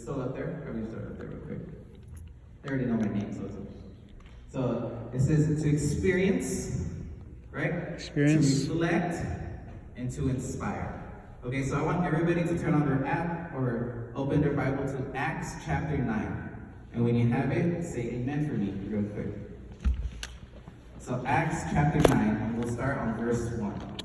still up there? Probably start up there real quick. They already know my name, so it's okay. So it says to experience, right? Experience. To reflect and to inspire. Okay, so I want everybody to turn on their app or open their Bible to Acts chapter 9. And when you have it, say amen for me real quick. So Acts chapter 9, and we'll start on verse 1.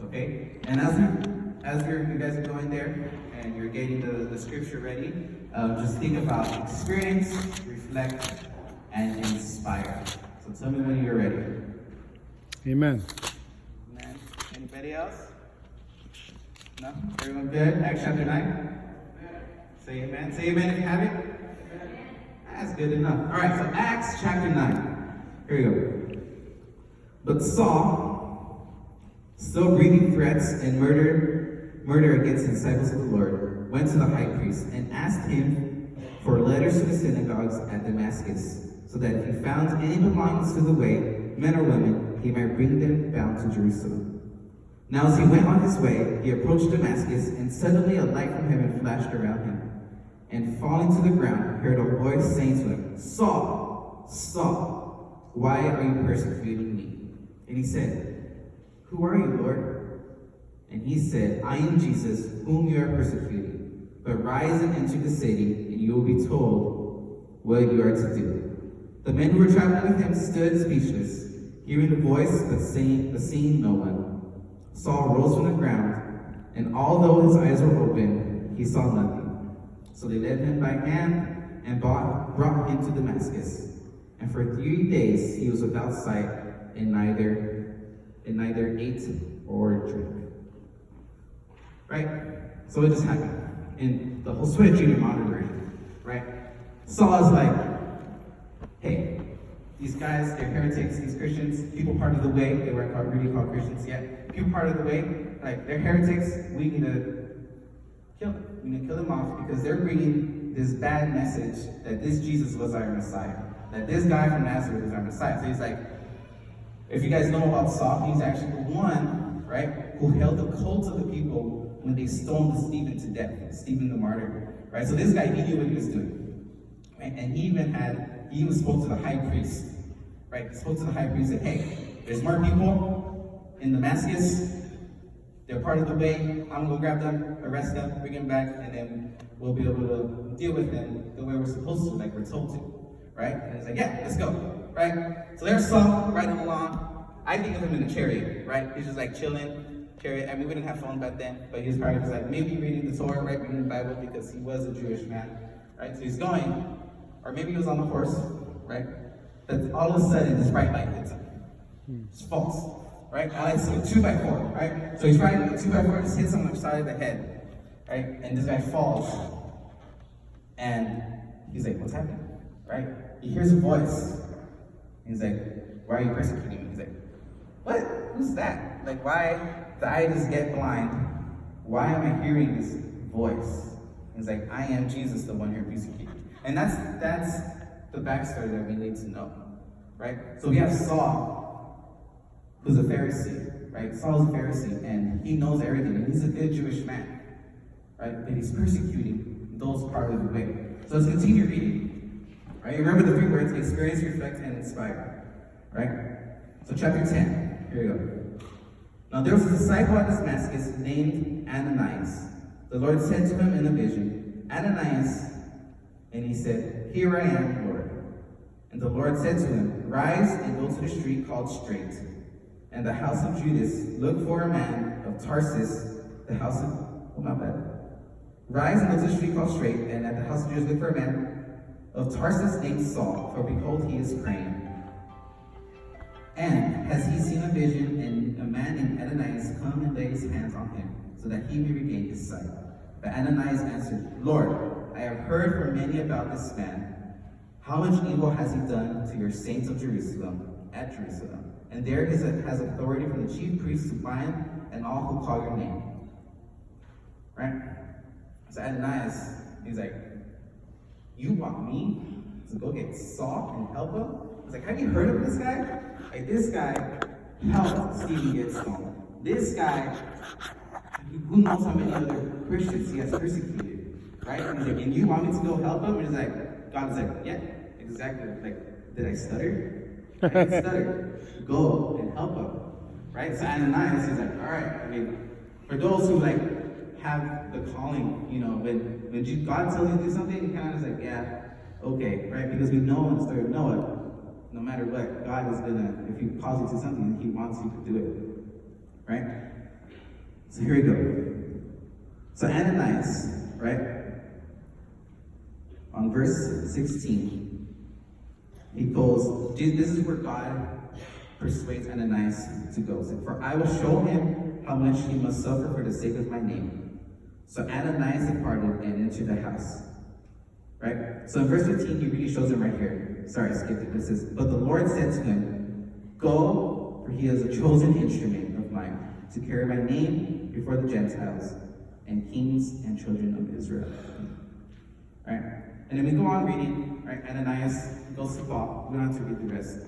Okay? And as you guys are going there and you're getting the scripture ready, just think about experience, reflect, and inspire. So tell me when you're ready. Amen. Amen. Anybody else? No? Everyone good? Acts chapter 9? Say amen. Say amen if you have it. That's good enough. All right, so Acts chapter 9. Here we go. But Saul, still breathing threats and murder against the disciples of the Lord, went to the high priest and asked him for letters to the synagogues at Damascus, so that if he found any belonging to the way, men or women, he might bring them bound to Jerusalem. Now as he went on his way, he approached Damascus, and suddenly a light from heaven flashed around him. And falling to the ground, he heard a voice saying to him, Saul, Saul, why are you persecuting me? And he said, Who are you, Lord? And he said, I am Jesus, whom you are persecuting. But rise and enter the city, and you will be told what you are to do. The men who were traveling with him stood speechless, hearing the voice, but seeing no one. Saul rose from the ground, and although his eyes were open, he saw nothing. So they led him by hand and brought him to Damascus. And for 3 days he was without sight, and neither ate or drank. Right? So it just happened. And the Josue Junior monitoring, right? Saul is like, hey, these guys, they're heretics, these Christians, people part of the way, they weren't really called Christians yet. People part of the way, like, they're heretics, we need to kill them. We need to kill them off because they're bringing this bad message that this Jesus was our Messiah. That this guy from Nazareth is our Messiah. So he's like, if you guys know about Saul, he's actually the one, right, who held the cult of the people when they stoned Stephen to death, Stephen the martyr, right? So this guy, he knew what he was doing, right? And he even spoke to the high priest, right? He spoke to the high priest and said, hey, there's more people in Damascus. They're part of the way. I'm gonna go grab them, arrest them, bring them back, and then we'll be able to deal with them the way we're supposed to, like we're told to, right? And it's like, yeah, let's go, right? So there's Saul riding along. I think of him in a chariot, right? He's just like chilling, chariot. I mean, we didn't have phones back then, but he was probably just like maybe reading the Torah, right? Reading the Bible because he was a Jewish man, right? So he's going, or maybe he was on the horse, right? But all of a sudden, this bright light hits him. It's false. Right? I like to see a 2x4, right? So he's riding a 2x4, just hits him on the side of the head, right? And this guy falls. And he's like, what's happening? Right? He hears a voice. He's like, why are you persecuting me? He's like, what? Who's that? Like, why did I just get blind? Why am I hearing this voice? He's like, I am Jesus, the one you're persecuting. And that's the backstory that we need to know, right? So we have Saul, who's a Pharisee, right? Saul's a Pharisee, and he knows everything, and he's a good Jewish man, right? But he's persecuting those part of the way. So let's continue reading, right? Remember the 3 words, experience, reflect, and inspire, right? So chapter 10, here we go. Now there was a disciple at Damascus named Ananias. The Lord said to him in a vision, Ananias, and he said, Here I am, Lord. And the Lord said to him, Rise and go to the street called Straight, and the house of Judas, look for a man of Tarsus, the house of, oh my bad. Rise and go to the street called Straight, and at the house of Judas, look for a man of Tarsus named Saul, for behold, he is praying. And has he seen a vision, and a man named Ananias come and lay his hands on him, so that he may regain his sight. But Ananias answered, Lord, I have heard from many about this man. How much evil has he done to your saints of Jerusalem, at Jerusalem? And there has authority from the chief priests to bind and all who call your name. Right? So Ananias, he's like, you want me to go get Saul and help him? He's like, have you heard of this guy? Like, this guy helped Stephen get stoned. This guy, who knows how many other Christians he has persecuted. right? And he's like, and you want me to go help him? And he's like, God is like, yeah, exactly. Like, did I stutter? I didn't stutter. Go and help him, right? So Ananias is like, all right. I mean, for those who like have the calling, you know, when God tells you to do something, you kind of is like, yeah, okay, right? Because we know in the story of Noah, no matter what, God is gonna, if He calls you to something, He wants you to do it, right? So here we go. So Ananias, right? On verse 16, he goes, this is where God persuades Ananias to go. So, for I will show him how much he must suffer for the sake of my name. So Ananias departed and entered the house. Right? So in verse 15, he really shows him right here. Sorry, I skipped it. It says, but the Lord said to him, go, for he is a chosen instrument of mine to carry my name before the Gentiles and kings and children of Israel. Right? And then we go on reading, right? Ananias goes to Paul. We don't have to read the rest.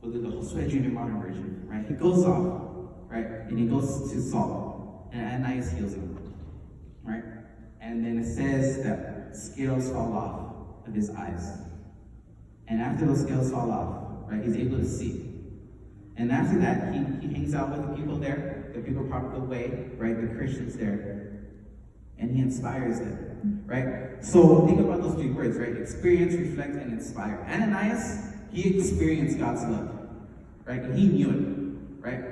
We'll do the Josue Junior Modern Version, right? He goes off, right? And he goes to Saul, and Ananias heals him, right? And then it says that scales fall off of his eyes. And after those scales fall off, right, he's able to see. And after that, he hangs out with the people there, the people part of the way, right, the Christians there, and he inspires them, right? So think about those three words, right? Experience, reflect, and inspire. Ananias, he experienced God's love, right? And he knew it, right?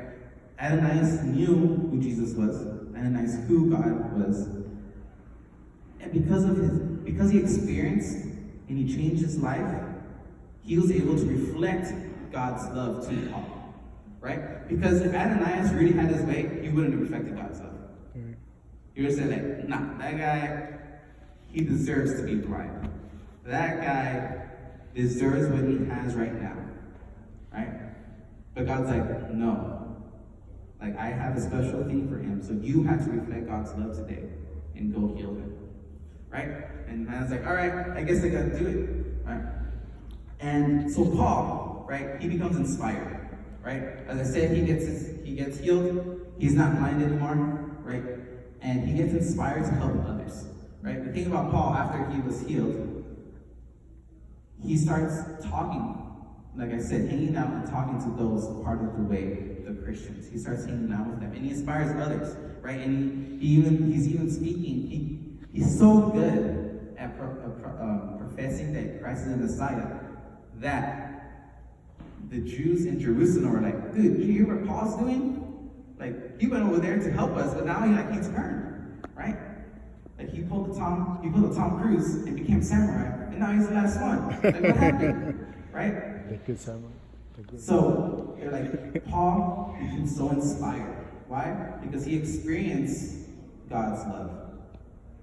Ananias knew who Jesus was. Ananias who God was. And because he experienced and he changed his life, he was able to reflect God's love to Paul, right? Because if Ananias really had his way, he wouldn't have reflected God's love. He would have said, like, nah, that guy, he deserves to be blind. That guy deserves what he has right now, right? But God's like, no. Like, I have a special thing for him, so you have to reflect God's love today and go heal him, right? And I was like, all right, I guess I gotta do it, right? And so Paul, right, he becomes inspired, right? As I said, he gets healed. He's not blind anymore, right? And he gets inspired to help others, right? The thing about Paul, after he was healed, he starts talking, like I said, hanging out and talking to those part of the way, the Christians. He starts hanging out with them, and he inspires others, right? And he's even speaking. He's so good at professing that Christ is the Messiah that the Jews in Jerusalem were like, dude, you hear what Paul's doing? Like, he went over there to help us, but now he turned, right? Like, he pulled a Tom Cruise and became samurai, and now he's the last one. Like, what happened? Right? The good samurai. So they're like, Paul became so inspired. Why? Because he experienced God's love,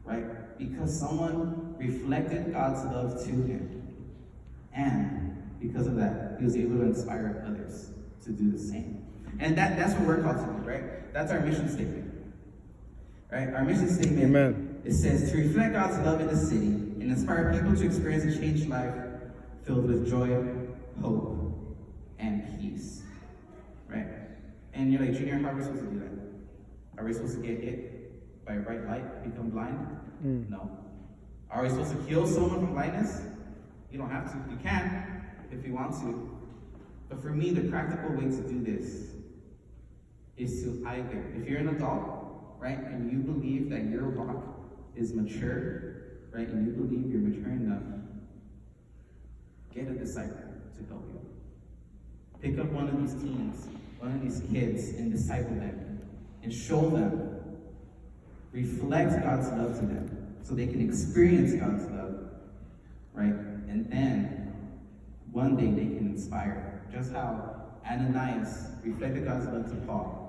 right? Because someone reflected God's love to him, and because of that, he was able to inspire others to do the same. And that's what we're called to do, right? That's our mission statement. Right? Our mission statement, Amen. It says to reflect God's love in the city and inspire people to experience a changed life filled with joy, hope, and peace. Right? And you're like, Junior, how are we supposed to do that? Are we supposed to get hit by a bright light, become blind? No. Are we supposed to heal someone from blindness? You don't have to. You can if you want to. But for me, the practical way to do this is to either, if you're an adult, right, and you believe that your walk is mature, right, and you believe you're mature enough, get a disciple to help you. Pick up one of these teens, one of these kids, and disciple them, and show them, reflect God's love to them, so they can experience God's love, right, and then one day they can inspire, just how Ananias reflected God's love to Paul.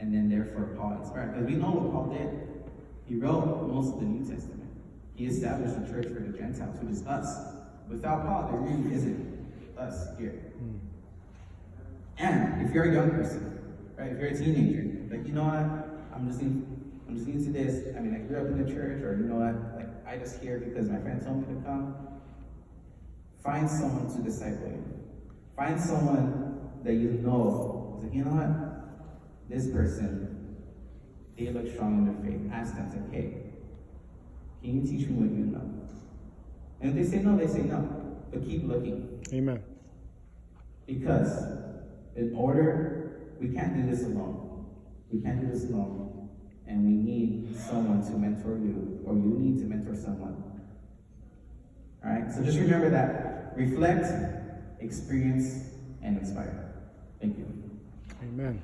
And then therefore Paul inspired. Because we know what Paul did. He wrote most of the New Testament. He established a church for the Gentiles, which is us. Without Paul, there really isn't us here. And if you're a young person, right, if you're a teenager, like, you know what, I'm just into this. I mean, I grew up in the church, or you know what, like, I just here because my friend told me to come. Find someone to disciple you. Find someone that you know. Like, you know what? This person, they look strong in their faith. Ask them, say, hey, Can you teach me what you know? And if they say no, they say no. But keep looking. Amen. Because in order, we can't do this alone. We can't do this alone. And we need someone to mentor you, or you need to mentor someone. All right? So just remember that. Reflect, experience, and inspire. Thank you. Amen.